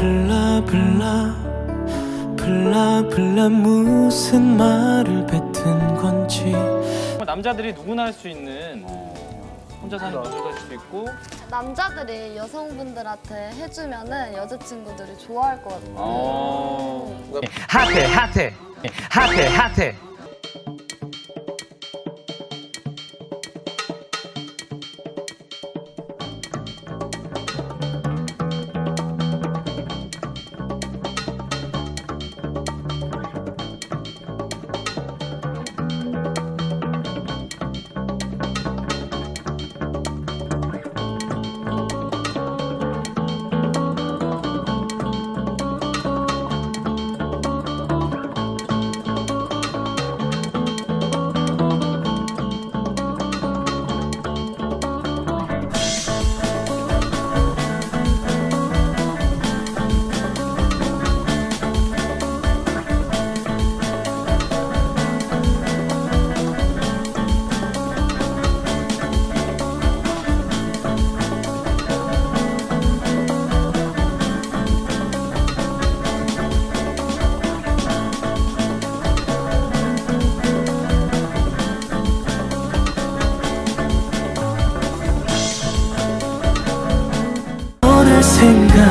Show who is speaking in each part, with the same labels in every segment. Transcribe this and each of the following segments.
Speaker 1: 블라블라 블라블라 무슨 말을 뱉은 건지.
Speaker 2: 남자들이 누구나 할 수 있는 혼자 사는 분들도 할 수도 있고
Speaker 3: 남자들이 여성분들한테 해주면은 여자친구들이 좋아할 것 같아요.
Speaker 4: 핫해 핫해 핫해 핫해.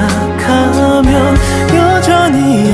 Speaker 1: 생각하면 여전히